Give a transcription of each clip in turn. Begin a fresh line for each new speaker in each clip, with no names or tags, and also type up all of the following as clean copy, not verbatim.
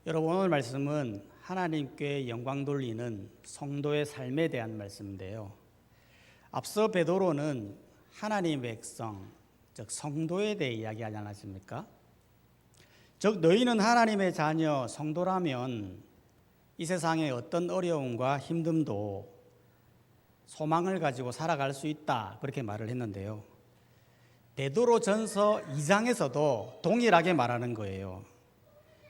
여러분, 오늘 말씀은 하나님께 영광 돌리는 성도의 삶에 대한 말씀인데요. 앞서 베드로는 하나님의 백성, 즉 성도에 대해 이야기하지 않았습니까? 즉 너희는 하나님의 자녀 성도라면 이 세상의 어떤 어려움과 힘듦도 소망을 가지고 살아갈 수 있다, 그렇게 말을 했는데요. 베드로전서 2장에서도 동일하게 말하는 거예요.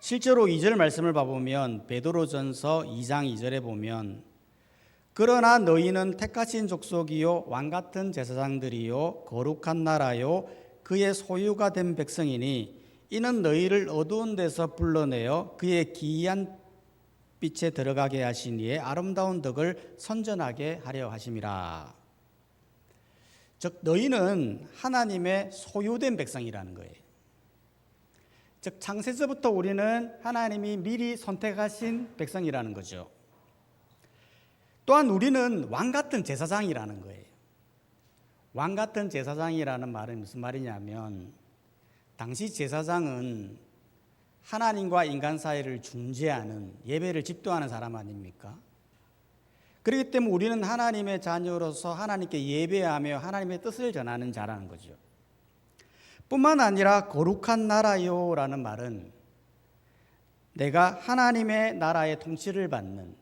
실제로 2절 말씀을 봐보면 베드로전서 2장 2절에 보면 그러나 너희는 택하신 족속이요 왕같은 제사장들이요 거룩한 나라요 그의 소유가 된 백성이니 이는 너희를 어두운 데서 불러내어 그의 기이한 빛에 들어가게 하신 이의 아름다운 덕을 선전하게 하려 하심이라. 즉 너희는 하나님의 소유된 백성이라는 거예요. 즉 창세서부터 우리는 하나님이 미리 선택하신 백성이라는 거죠. 또한 우리는 왕같은 제사장이라는 거예요. 왕같은 제사장이라는 말은 무슨 말이냐면 당시 제사장은 하나님과 인간 사이를 중재하는, 예배를 집도하는 사람 아닙니까? 그렇기 때문에 우리는 하나님의 자녀로서 하나님께 예배하며 하나님의 뜻을 전하는 자라는 거죠. 뿐만 아니라 거룩한 나라요라는 말은 내가 하나님의 나라의 통치를 받는,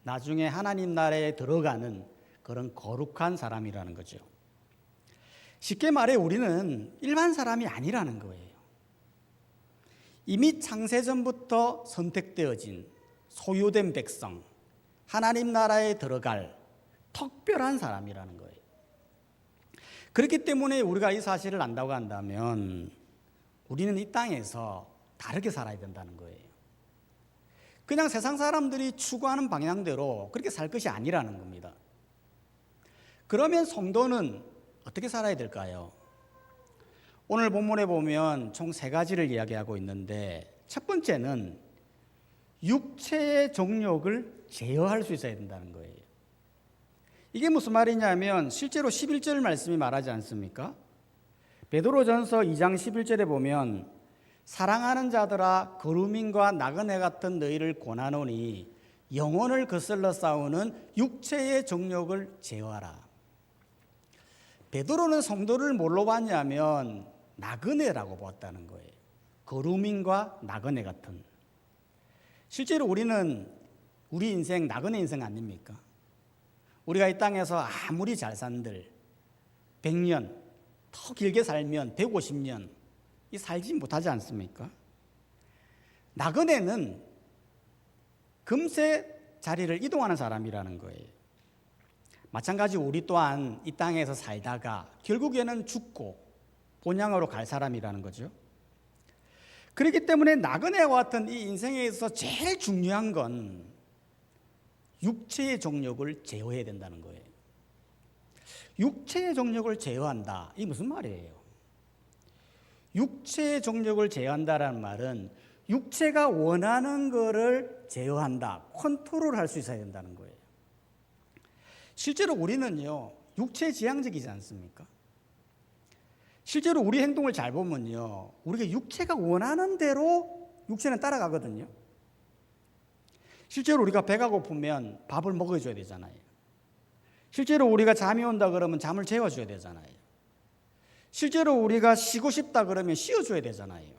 나중에 하나님 나라에 들어가는 그런 거룩한 사람이라는 거죠. 쉽게 말해 우리는 일반 사람이 아니라는 거예요. 이미 창세전부터 선택되어진 소유된 백성, 하나님 나라에 들어갈 특별한 사람이라는 거예요. 그렇기 때문에 우리가 이 사실을 안다고 한다면 우리는 이 땅에서 다르게 살아야 된다는 거예요. 그냥 세상 사람들이 추구하는 방향대로 그렇게 살 것이 아니라는 겁니다. 그러면 성도는 어떻게 살아야 될까요? 오늘 본문에 보면 총 3가지를 이야기하고 있는데 첫 번째는 육체의 정욕을 제어할 수 있어야 된다는 거예요. 이게 무슨 말이냐면 실제로 11절 말씀이 말하지 않습니까? 베드로전서 2장 11절에 보면 사랑하는 자들아 거루민과 나그네 같은 너희를 권하노니 영혼을 거슬러 싸우는 육체의 정욕을 제어하라. 베드로는 성도를 뭘로 봤냐면 나그네라고 보았다는 거예요. 거루민과 나그네 같은. 실제로 우리는 우리 인생 나그네 인생 아닙니까? 우리가 이 땅에서 아무리 잘 산들 100년, 더 길게 살면 150년 이 살지 못하지 않습니까? 나그네는 금세 자리를 이동하는 사람이라는 거예요. 마찬가지 우리 또한 이 땅에서 살다가 결국에는 죽고 본향으로 갈 사람이라는 거죠. 그렇기 때문에 나그네와 같은 이 인생에 있어서 제일 중요한 건 육체의 정욕을 제어해야 된다는 거예요. 육체의 정욕을 제어한다. 이게 무슨 말이에요? 육체의 정욕을 제어한다라는 말은 육체가 원하는 거를 제어한다, 컨트롤할 수 있어야 된다는 거예요. 실제로 우리는요, 육체 지향적이지 않습니까? 실제로 우리 행동을 잘 보면요, 우리가 육체가 원하는 대로 육체는 따라가거든요. 실제로 우리가 배가 고프면 밥을 먹여줘야 되잖아요. 실제로 우리가 잠이 온다 그러면 잠을 재워줘야 되잖아요. 실제로 우리가 쉬고 싶다 그러면 쉬어줘야 되잖아요.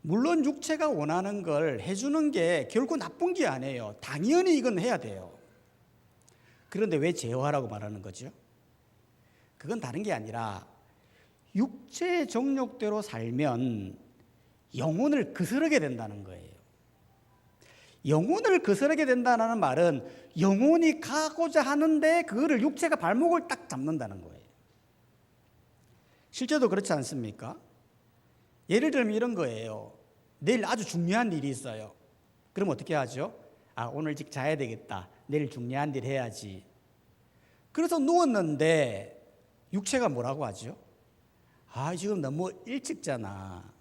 물론 육체가 원하는 걸 해주는 게 결코 나쁜 게 아니에요. 당연히 이건 해야 돼요. 그런데 왜 제어하라고 말하는 거죠? 그건 다른 게 아니라 육체의 정욕대로 살면 영혼을 거스르게 된다는 거예요. 영혼을 거스르게 된다는 말은 영혼이 가고자 하는데 그거를 육체가 발목을 딱 잡는다는 거예요. 실제로 그렇지 않습니까? 예를 들면 이런 거예요. 내일 아주 중요한 일이 있어요. 그럼 어떻게 하죠? 오늘 직 자야 되겠다. 내일 중요한 일 해야지. 그래서 누웠는데 육체가 뭐라고 하죠? 지금 너무 일찍 자나.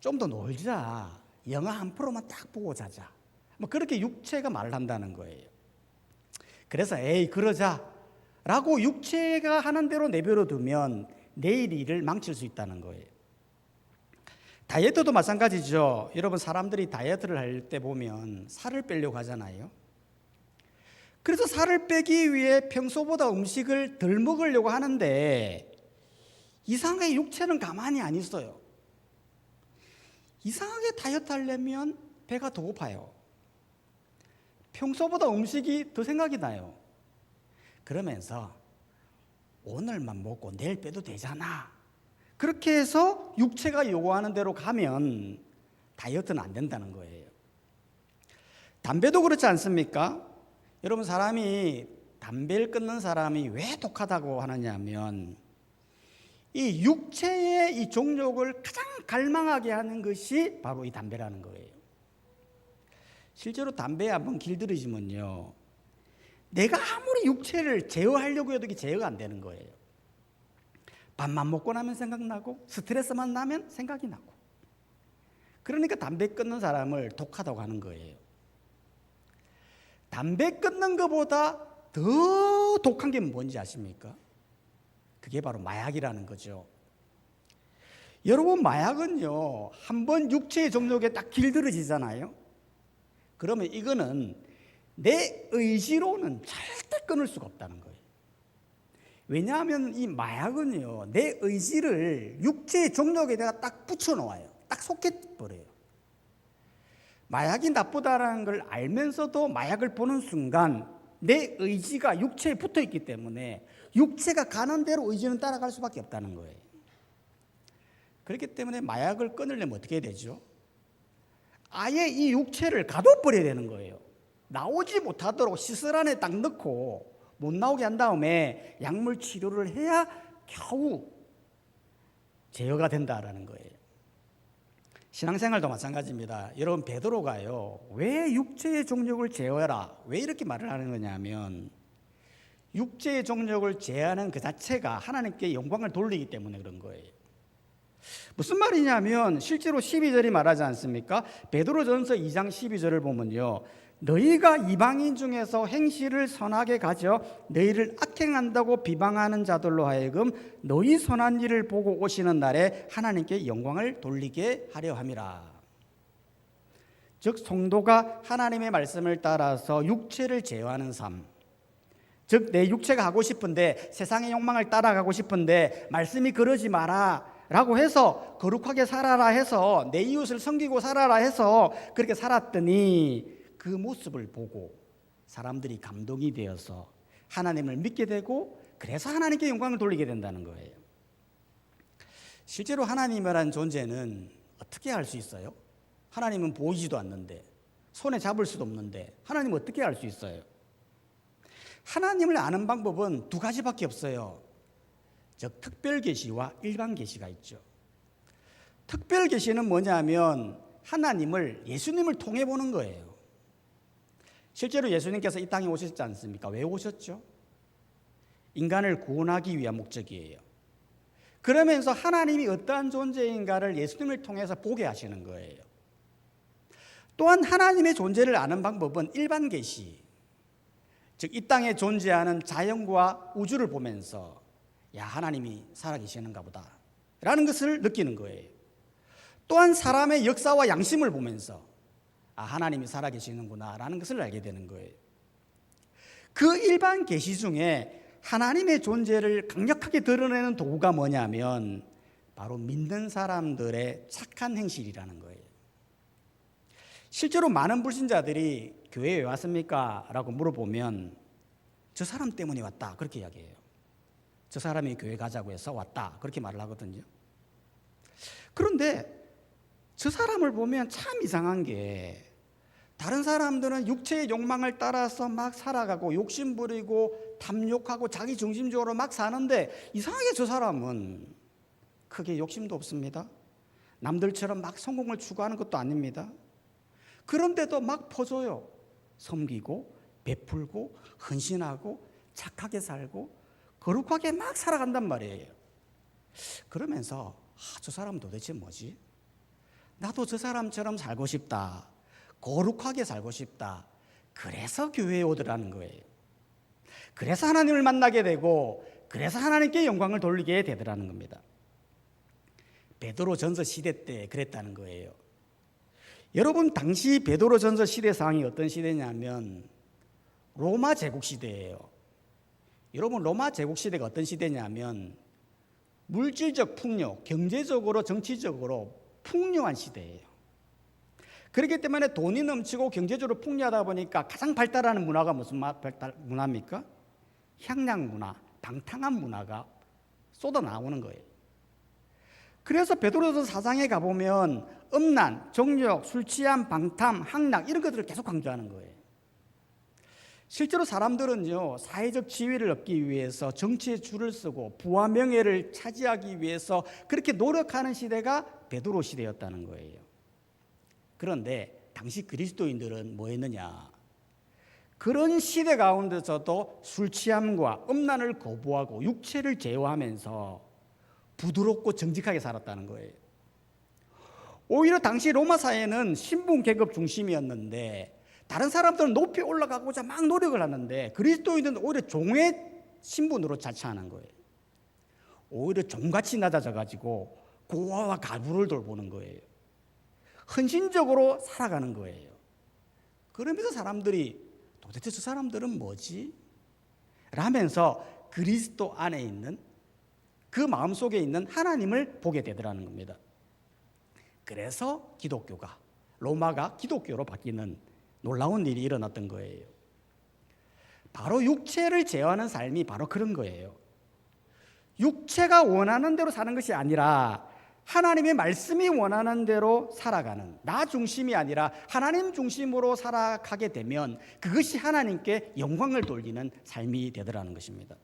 좀 더 놀자. 영화 한 프로만 딱 보고 자자. 그렇게 육체가 말을 한다는 거예요. 그래서 그러자 라고 육체가 하는 대로 내버려 두면 내일 일을 망칠 수 있다는 거예요. 다이어트도 마찬가지죠. 여러분, 사람들이 다이어트를 할 때 보면 살을 빼려고 하잖아요. 그래서 살을 빼기 위해 평소보다 음식을 덜 먹으려고 하는데 이상하게 육체는 가만히 안 있어요. 이상하게 다이어트 하려면 배가 더 고파요. 평소보다 음식이 더 생각이 나요. 그러면서 오늘만 먹고 내일 빼도 되잖아. 그렇게 해서 육체가 요구하는 대로 가면 다이어트는 안 된다는 거예요. 담배도 그렇지 않습니까? 여러분, 사람이 담배를 끊는 사람이 왜 독하다고 하느냐면 이 육체의 이 정욕을 가장 갈망하게 하는 것이 바로 이 담배라는 거예요. 실제로 담배에 한번 길들이시면요, 내가 아무리 육체를 제어하려고 해도 이게 제어가 안 되는 거예요. 밥만 먹고 나면 생각나고 스트레스만 나면 생각이 나고. 그러니까 담배 끊는 사람을 독하다고 하는 거예요. 담배 끊는 것보다 더 독한 게 뭔지 아십니까? 그게 바로 마약이라는 거죠. 여러분, 마약은요, 한번 육체의 정욕에 딱 길들여지잖아요. 그러면 이거는 내 의지로는 절대 끊을 수가 없다는 거예요. 왜냐하면 이 마약은요, 내 의지를 육체의 정욕에다가 딱 붙여놓아요. 딱 속여버려요. 마약이 나쁘다는 걸 알면서도 마약을 보는 순간 내 의지가 육체에 붙어 있기 때문에 육체가 가는 대로 의지는 따라갈 수밖에 없다는 거예요. 그렇기 때문에 마약을 끊으려면 어떻게 해야 되죠? 아예 이 육체를 가둬버려야 되는 거예요. 나오지 못하도록 시설 안에 딱 넣고 못 나오게 한 다음에 약물 치료를 해야 겨우 제어가 된다라는 거예요. 신앙생활도 마찬가지입니다. 여러분, 베드로가요, 왜 육체의 정욕을 제어해라, 왜 이렇게 말을 하는 거냐면 육체의 정욕을 제어하는 그 자체가 하나님께 영광을 돌리기 때문에 그런 거예요. 무슨 말이냐면 실제로 12절이 말하지 않습니까? 베드로전서 2장 12절을 보면요, 너희가 이방인 중에서 행실을 선하게 가져 너희를 악행한다고 비방하는 자들로 하여금 너희 선한 일을 보고 오시는 날에 하나님께 영광을 돌리게 하려 함이라. 즉 성도가 하나님의 말씀을 따라서 육체를 제어하는 삶, 즉 내 육체가 하고 싶은데 세상의 욕망을 따라가고 싶은데 말씀이 그러지 마라 라고 해서 거룩하게 살아라 해서 내 이웃을 섬기고 살아라 해서 그렇게 살았더니 그 모습을 보고 사람들이 감동이 되어서 하나님을 믿게 되고 그래서 하나님께 영광을 돌리게 된다는 거예요. 실제로 하나님이라는 존재는 어떻게 알 수 있어요? 하나님은 보이지도 않는데, 손에 잡을 수도 없는데 하나님은 어떻게 알 수 있어요? 하나님을 아는 방법은 두 가지밖에 없어요. 즉 특별 계시와 일반 계시가 있죠. 특별 계시는 뭐냐면 하나님을, 예수님을 통해 보는 거예요. 실제로 예수님께서 이 땅에 오셨지 않습니까? 왜 오셨죠? 인간을 구원하기 위한 목적이에요. 그러면서 하나님이 어떠한 존재인가를 예수님을 통해서 보게 하시는 거예요. 또한 하나님의 존재를 아는 방법은 일반 계시, 즉 이 땅에 존재하는 자연과 우주를 보면서 야, 하나님이 살아계시는가 보다 라는 것을 느끼는 거예요. 또한 사람의 역사와 양심을 보면서 아, 하나님이 살아계시는구나 라는 것을 알게 되는 거예요. 그 일반 계시 중에 하나님의 존재를 강력하게 드러내는 도구가 뭐냐면 바로 믿는 사람들의 착한 행실이라는 거예요. 실제로 많은 불신자들이 교회에 왜 왔습니까? 라고 물어보면 저 사람 때문에 왔다 그렇게 이야기해요. 저 사람이 교회 가자고 해서 왔다 그렇게 말을 하거든요. 그런데 저 사람을 보면 참 이상한 게 다른 사람들은 육체의 욕망을 따라서 막 살아가고 욕심 부리고 탐욕하고 자기 중심적으로 막 사는데 이상하게 저 사람은 크게 욕심도 없습니다. 남들처럼 막 성공을 추구하는 것도 아닙니다. 그런데도 막 퍼줘요. 섬기고 베풀고 헌신하고 착하게 살고 거룩하게 막 살아간단 말이에요. 그러면서 저 사람은 도대체 뭐지? 나도 저 사람처럼 살고 싶다. 거룩하게 살고 싶다. 그래서 교회에 오더라는 거예요. 그래서 하나님을 만나게 되고 그래서 하나님께 영광을 돌리게 되더라는 겁니다. 베드로 전서 시대 때 그랬다는 거예요. 여러분, 당시 베드로 전서 시대 상황이 어떤 시대냐면 로마 제국 시대예요. 여러분, 로마 제국 시대가 어떤 시대냐면 물질적 풍요, 경제적으로 정치적으로 풍요한 시대예요. 그렇기 때문에 돈이 넘치고 경제적으로 풍요하다 보니까 가장 발달하는 문화가 무슨 문화입니까? 향락 문화, 방탕한 문화가 쏟아 나오는 거예요. 그래서 베드로전서 4장에 가보면 음란, 정욕, 술 취함, 방탐, 향락 이런 것들을 계속 강조하는 거예요. 실제로 사람들은요, 사회적 지위를 얻기 위해서 정치에 줄을 서고 부와 명예를 차지하기 위해서 그렇게 노력하는 시대가 베드로 시대였다는 거예요. 그런데 당시 그리스도인들은 뭐 했느냐? 그런 시대 가운데서도 술 취함과 음란을 거부하고 육체를 제어하면서 부드럽고 정직하게 살았다는 거예요. 오히려 당시 로마 사회는 신분 계급 중심이었는데 다른 사람들은 높이 올라가고자 막 노력을 하는데 그리스도인은 오히려 종의 신분으로 자처하는 거예요. 오히려 종같이 낮아져가지고 고아와 가부를 돌보는 거예요. 헌신적으로 살아가는 거예요. 그러면서 사람들이 도대체 저 사람들은 뭐지? 라면서 그리스도 안에 있는 그 마음속에 있는 하나님을 보게 되더라는 겁니다. 그래서 기독교가, 로마가 기독교로 바뀌는 놀라운 일이 일어났던 거예요. 바로 육체를 제어하는 삶이 바로 그런 거예요. 육체가 원하는 대로 사는 것이 아니라 하나님의 말씀이 원하는 대로 살아가는, 나 중심이 아니라 하나님 중심으로 살아가게 되면 그것이 하나님께 영광을 돌리는 삶이 되더라는 것입니다.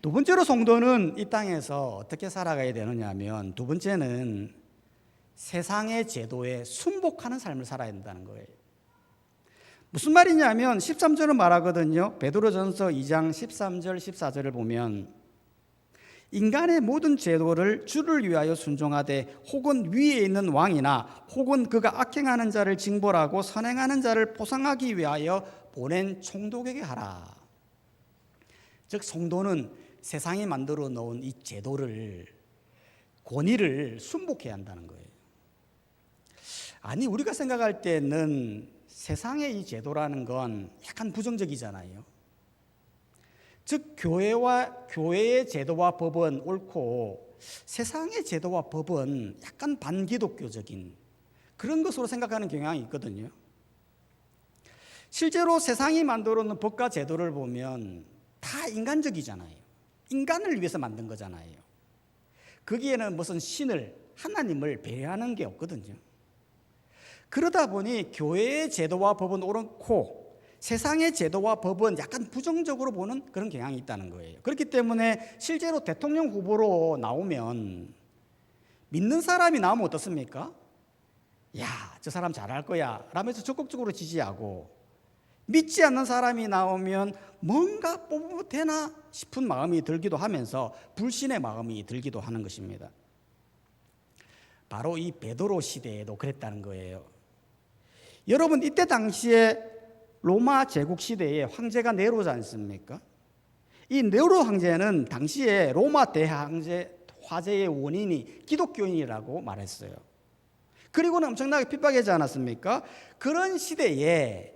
두 번째로 성도는 이 땅에서 어떻게 살아가야 되느냐 하면, 두 번째는 세상의 제도에 순복하는 삶을 살아야 된다는 거예요. 무슨 말이냐면 13절은 말하거든요. 베드로전서 2장 13절 14절을 보면 인간의 모든 제도를 주를 위하여 순종하되 혹은 위에 있는 왕이나 혹은 그가 악행하는 자를 징벌하고 선행하는 자를 보상하기 위하여 보낸 총독에게 하라. 즉 성도는 세상이 만들어 놓은 이 제도를, 권위를 순복해야 한다는 거예요. 아니, 우리가 생각할 때는 세상의 이 제도라는 건 약간 부정적이잖아요. 즉 교회의 제도와 법은 옳고 세상의 제도와 법은 약간 반기독교적인 그런 것으로 생각하는 경향이 있거든요. 실제로 세상이 만들어 놓은 법과 제도를 보면 다 인간적이잖아요. 인간을 위해서 만든 거잖아요. 거기에는 무슨 신을, 하나님을 배회하는 게 없거든요. 그러다 보니 교회의 제도와 법은 옳고 세상의 제도와 법은 약간 부정적으로 보는 그런 경향이 있다는 거예요. 그렇기 때문에 실제로 대통령 후보로 나오면 믿는 사람이 나오면 어떻습니까? 야, 저 사람 잘할 거야 라면서 적극적으로 지지하고, 믿지 않는 사람이 나오면 뭔가 뽑아도 되나 싶은 마음이 들기도 하면서 불신의 마음이 들기도 하는 것입니다. 바로 이 베드로 시대에도 그랬다는 거예요. 여러분, 이때 당시에 로마 제국 시대에 황제가 네로지 않습니까? 이 네로 황제는 당시에 로마 대항제 화제의 원인이 기독교인이라고 말했어요. 그리고는 엄청나게 핍박하지 않았습니까? 그런 시대에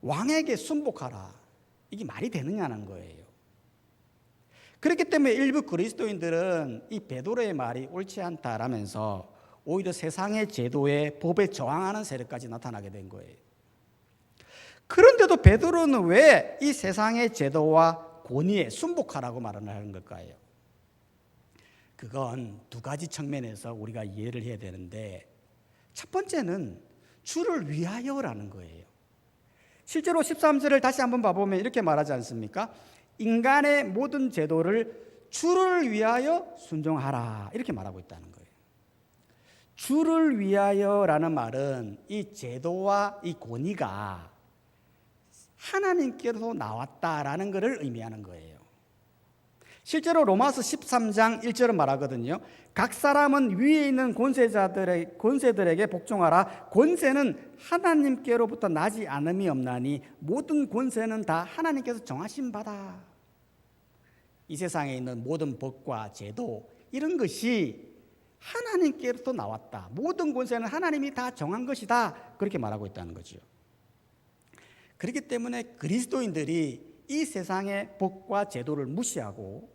왕에게 순복하라, 이게 말이 되느냐는 거예요. 그렇기 때문에 일부 그리스도인들은 이 베드로의 말이 옳지 않다라면서 오히려 세상의 제도에 법에 저항하는 세력까지 나타나게 된 거예요. 그런데도 베드로는 왜 이 세상의 제도와 권위에 순복하라고 말을 하는 걸까요? 그건 두 가지 측면에서 우리가 이해를 해야 되는데, 첫 번째는 주를 위하여라는 거예요. 실제로 13절을 다시 한번 봐보면 이렇게 말하지 않습니까? 인간의 모든 제도를 주를 위하여 순종하라, 이렇게 말하고 있다는 거예요. 주를 위하여라는 말은 이 제도와 이 권위가 하나님께로 나왔다라는 것을 의미하는 거예요. 실제로 로마서 13장 1절은 말하거든요. 각 사람은 위에 있는 권세들에게 복종하라. 권세는 하나님께로부터 나지 않음이 없나니 모든 권세는 다 하나님께서 정하신 바다. 이 세상에 있는 모든 법과 제도, 이런 것이 하나님께로부터 나왔다. 모든 권세는 하나님이 다 정한 것이다. 그렇게 말하고 있다는 거죠. 그렇기 때문에 그리스도인들이 이 세상의 법과 제도를 무시하고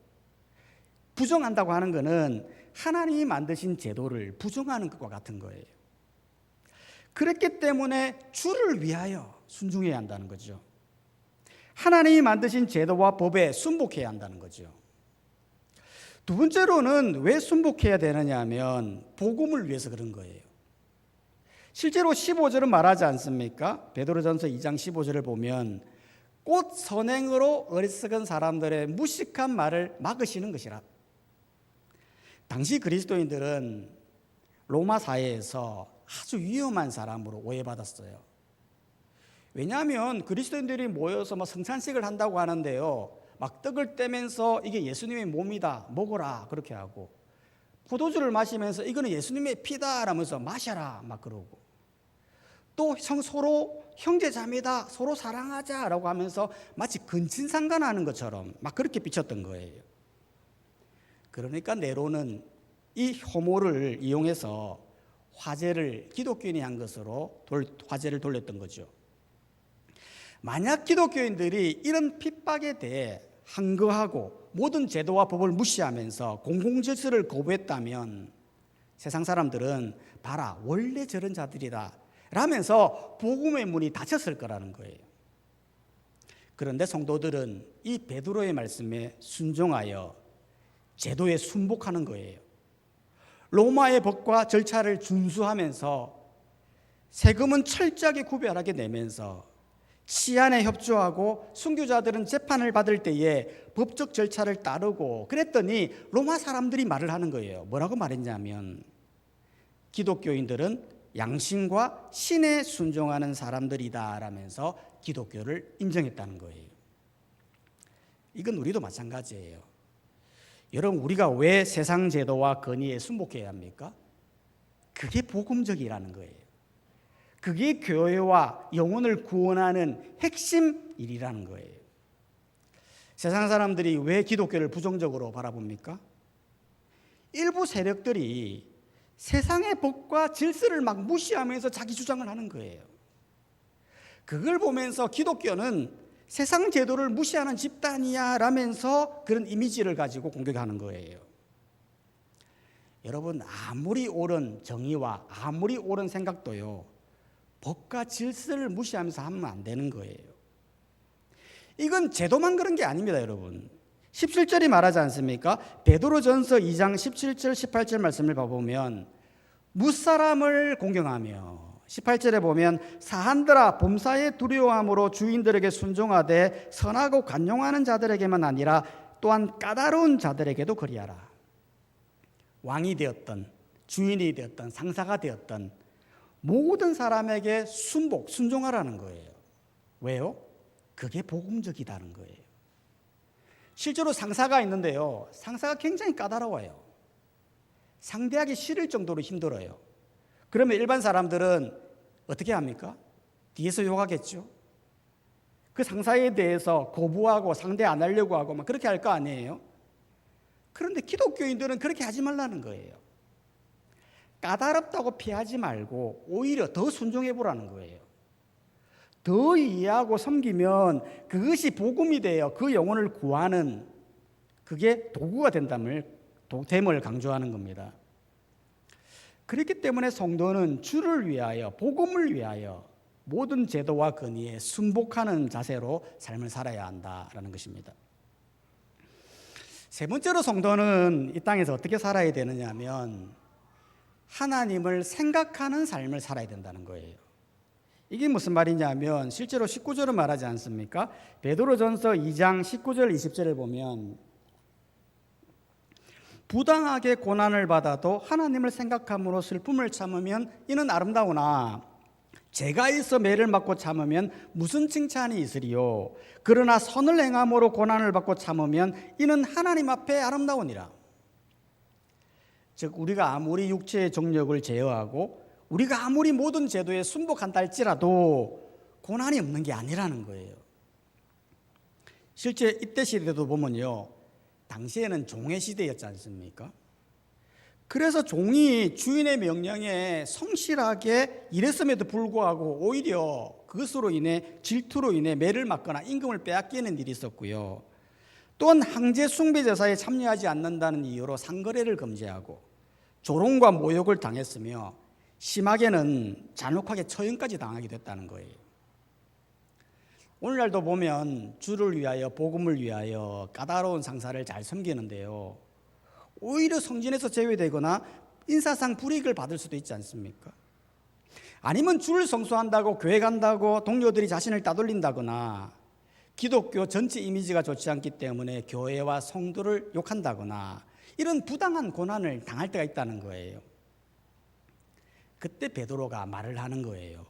부정한다고 하는 것은 하나님이 만드신 제도를 부정하는 것과 같은 거예요. 그렇기 때문에 주를 위하여 순종해야 한다는 거죠. 하나님이 만드신 제도와 법에 순복해야 한다는 거죠. 두 번째로는 왜 순복해야 되느냐 하면 복음을 위해서 그런 거예요. 실제로 15절은 말하지 않습니까? 베드로전서 2장 15절을 보면 곧 선행으로 어리석은 사람들의 무식한 말을 막으시는 것이라. 당시 그리스도인들은 로마 사회에서 아주 위험한 사람으로 오해받았어요. 왜냐하면 그리스도인들이 모여서 성찬식을 한다고 하는데요, 막 떡을 떼면서 이게 예수님의 몸이다, 먹어라 그렇게 하고, 포도주를 마시면서 이거는 예수님의 피다 라면서 마셔라 막 그러고, 또 서로 형제자매다, 서로 사랑하자라고 하면서 마치 근친상간하는 것처럼 막 그렇게 비쳤던 거예요. 그러니까 네로는 이 혐오를 이용해서 화제를 기독교인이 한 것으로 화제를 돌렸던 거죠. 만약 기독교인들이 이런 핍박에 대해 항거하고 모든 제도와 법을 무시하면서 공공질서를 거부했다면 세상 사람들은 봐라 원래 저런 자들이다 라면서 복음의 문이 닫혔을 거라는 거예요. 그런데 성도들은 이 베드로의 말씀에 순종하여 제도에 순복하는 거예요. 로마의 법과 절차를 준수하면서 세금은 철저하게 구별하게 내면서 치안에 협조하고 순교자들은 재판을 받을 때에 법적 절차를 따르고 그랬더니 로마 사람들이 말을 하는 거예요. 뭐라고 말했냐면 기독교인들은 양심과 신에 순종하는 사람들이다 라면서 기독교를 인정했다는 거예요. 이건 우리도 마찬가지예요. 여러분 우리가 왜 세상 제도와 권위에 순복해야 합니까? 그게 복음적이라는 거예요. 그게 교회와 영혼을 구원하는 핵심 일이라는 거예요. 세상 사람들이 왜 기독교를 부정적으로 바라봅니까? 일부 세력들이 세상의 법과 질서를 막 무시하면서 자기 주장을 하는 거예요. 그걸 보면서 기독교는 세상 제도를 무시하는 집단이야 라면서 그런 이미지를 가지고 공격하는 거예요. 여러분 아무리 옳은 정의와 아무리 옳은 생각도요 법과 질서를 무시하면서 하면 안 되는 거예요. 이건 제도만 그런 게 아닙니다. 여러분 17절이 말하지 않습니까? 베드로전서 2장 17절 18절 말씀을 봐보면 무사람을 공경하며 18절에 보면 사한들아 범사에 두려워함으로 주인들에게 순종하되 선하고 간용하는 자들에게만 아니라 또한 까다로운 자들에게도 그리하라. 왕이 되었던 주인이 되었던 상사가 되었던 모든 사람에게 순종하라는 거예요. 왜요? 그게 복음적이다는 거예요. 실제로 상사가 있는데요, 상사가 굉장히 까다로워요. 상대하기 싫을 정도로 힘들어요. 그러면 일반 사람들은 어떻게 합니까? 뒤에서 욕하겠죠. 그 상사에 대해서 거부하고 상대 안 하려고 하고 막 그렇게 할 거 아니에요? 그런데 기독교인들은 그렇게 하지 말라는 거예요. 까다롭다고 피하지 말고 오히려 더 순종해 보라는 거예요. 더 이해하고 섬기면 그것이 복음이 되어 그 영혼을 구하는 그게 도구가 됨을 강조하는 겁니다. 그렇기 때문에 성도는 주를 위하여 복음을 위하여 모든 제도와 권위에 순복하는 자세로 삶을 살아야 한다라는 것입니다. 세 번째로 성도는 이 땅에서 어떻게 살아야 되느냐 하면 하나님을 생각하는 삶을 살아야 된다는 거예요. 이게 무슨 말이냐면 실제로 19절은 말하지 않습니까? 베드로전서 2장 19절 20절을 보면 부당하게 고난을 받아도 하나님을 생각함으로 슬픔을 참으면 이는 아름다우나 죄가 있어 매를 맞고 참으면 무슨 칭찬이 있으리요. 그러나 선을 행함으로 고난을 받고 참으면 이는 하나님 앞에 아름다우니라. 즉 우리가 아무리 육체의 정력을 제어하고 우리가 아무리 모든 제도에 순복한다 할지라도 고난이 없는 게 아니라는 거예요. 실제 이때 시대도 보면요, 당시에는 종의 시대였지 않습니까? 그래서 종이 주인의 명령에 성실하게 일했음에도 불구하고 오히려 그것으로 인해 질투로 인해 매를 맞거나 임금을 빼앗기는 일이 있었고요. 또한 황제 숭배 제사에 참여하지 않는다는 이유로 상거래를 금지하고 조롱과 모욕을 당했으며 심하게는 잔혹하게 처형까지 당하게 됐다는 거예요. 오늘날도 보면 주를 위하여 복음을 위하여 까다로운 상사를 잘 섬기는데요, 오히려 성진에서 제외되거나 인사상 불이익을 받을 수도 있지 않습니까? 아니면 주를 성수한다고 교회 간다고 동료들이 자신을 따돌린다거나 기독교 전체 이미지가 좋지 않기 때문에 교회와 성도를 욕한다거나 이런 부당한 고난을 당할 때가 있다는 거예요. 그때 베드로가 말을 하는 거예요.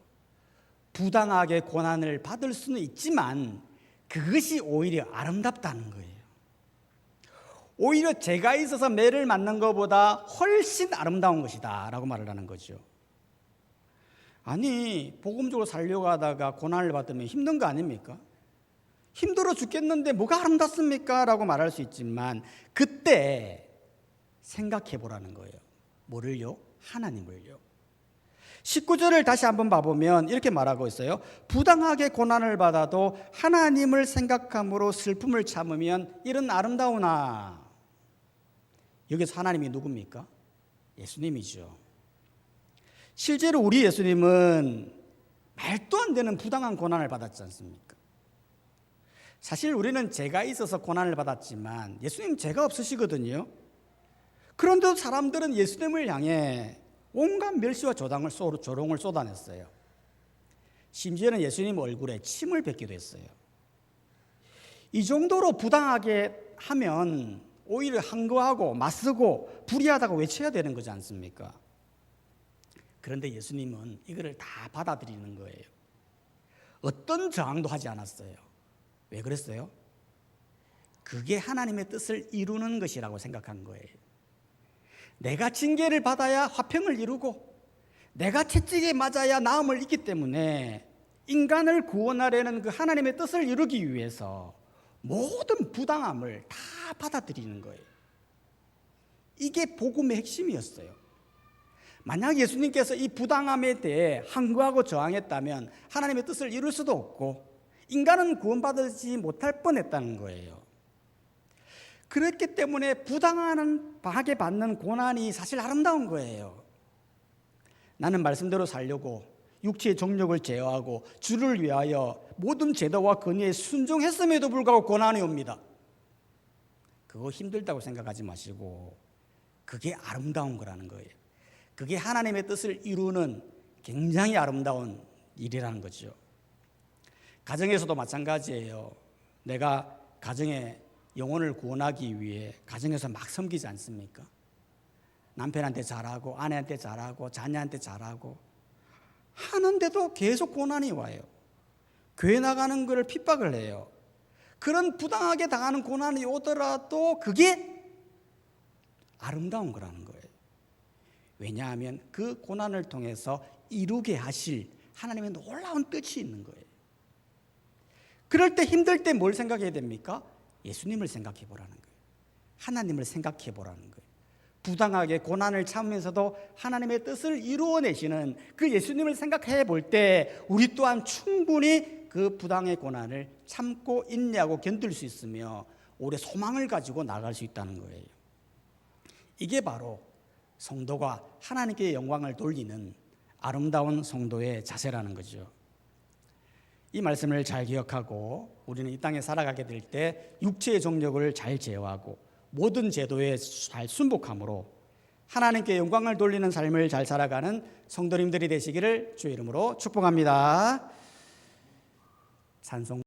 부당하게 고난을 받을 수는 있지만 그것이 오히려 아름답다는 거예요. 오히려 죄가 있어서 매를 맞는 것보다 훨씬 아름다운 것이다 라고 말을 하는 거죠. 아니, 복음적으로 살려고 하다가 고난을 받으면 힘든 거 아닙니까? 힘들어 죽겠는데 뭐가 아름답습니까? 라고 말할 수 있지만 그때 생각해 보라는 거예요. 뭐를요? 하나님을요. 19절을 다시 한번 봐보면 이렇게 말하고 있어요. 부당하게 고난을 받아도 하나님을 생각함으로 슬픔을 참으면 이런 아름다우나. 여기서 하나님이 누굽니까? 예수님이죠. 실제로 우리 예수님은 말도 안 되는 부당한 고난을 받았지 않습니까? 사실 우리는 죄가 있어서 고난을 받았지만 예수님 죄가 없으시거든요. 그런데도 사람들은 예수님을 향해 온갖 멸시와 조롱을 쏟아냈어요. 심지어는 예수님 얼굴에 침을 뱉기도 했어요. 이 정도로 부당하게 하면 오히려 항거하고 맞서고 불의하다고 외쳐야 되는 거지 않습니까? 그런데 예수님은 이거를 다 받아들이는 거예요. 어떤 저항도 하지 않았어요. 왜 그랬어요? 그게 하나님의 뜻을 이루는 것이라고 생각한 거예요. 내가 징계를 받아야 화평을 이루고 내가 채찍에 맞아야 나음을 잊기 때문에 인간을 구원하려는 그 하나님의 뜻을 이루기 위해서 모든 부당함을 다 받아들이는 거예요. 이게 복음의 핵심이었어요. 만약 예수님께서 이 부당함에 대해 항거하고 저항했다면 하나님의 뜻을 이룰 수도 없고 인간은 구원받지 못할 뻔했다는 거예요. 그렇기 때문에 부당하게 받는 고난이 사실 아름다운 거예요. 나는 말씀대로 살려고 육체의 정욕을 제어하고 주를 위하여 모든 제도와 권위에 순종했음에도 불구하고 고난이 옵니다. 그거 힘들다고 생각하지 마시고 그게 아름다운 거라는 거예요. 그게 하나님의 뜻을 이루는 굉장히 아름다운 일이라는 거죠. 가정에서도 마찬가지예요. 내가 가정에 영혼을 구원하기 위해 가정에서 막 섬기지 않습니까? 남편한테 잘하고 아내한테 잘하고 자녀한테 잘하고 하는데도 계속 고난이 와요. 교회 나가는 걸 핍박을 해요. 그런 부당하게 당하는 고난이 오더라도 그게 아름다운 거라는 거예요. 왜냐하면 그 고난을 통해서 이루게 하실 하나님의 놀라운 뜻이 있는 거예요. 그럴 때 힘들 때 뭘 생각해야 됩니까? 예수님을 생각해 보라는 거예요. 하나님을 생각해 보라는 거예요. 부당하게 고난을 참으면서도 하나님의 뜻을 이루어내시는 그 예수님을 생각해 볼 때 우리 또한 충분히 그 부당의 고난을 참고 인내하고 견딜 수 있으며 오래 소망을 가지고 나갈 수 있다는 거예요. 이게 바로 성도가 하나님께 영광을 돌리는 아름다운 성도의 자세라는 거죠. 이 말씀을 잘 기억하고 우리는 이 땅에 살아가게 될 때 육체의 정욕을 잘 제어하고 모든 제도에 잘 순복함으로 하나님께 영광을 돌리는 삶을 잘 살아가는 성도님들이 되시기를 주의 이름으로 축복합니다. 찬송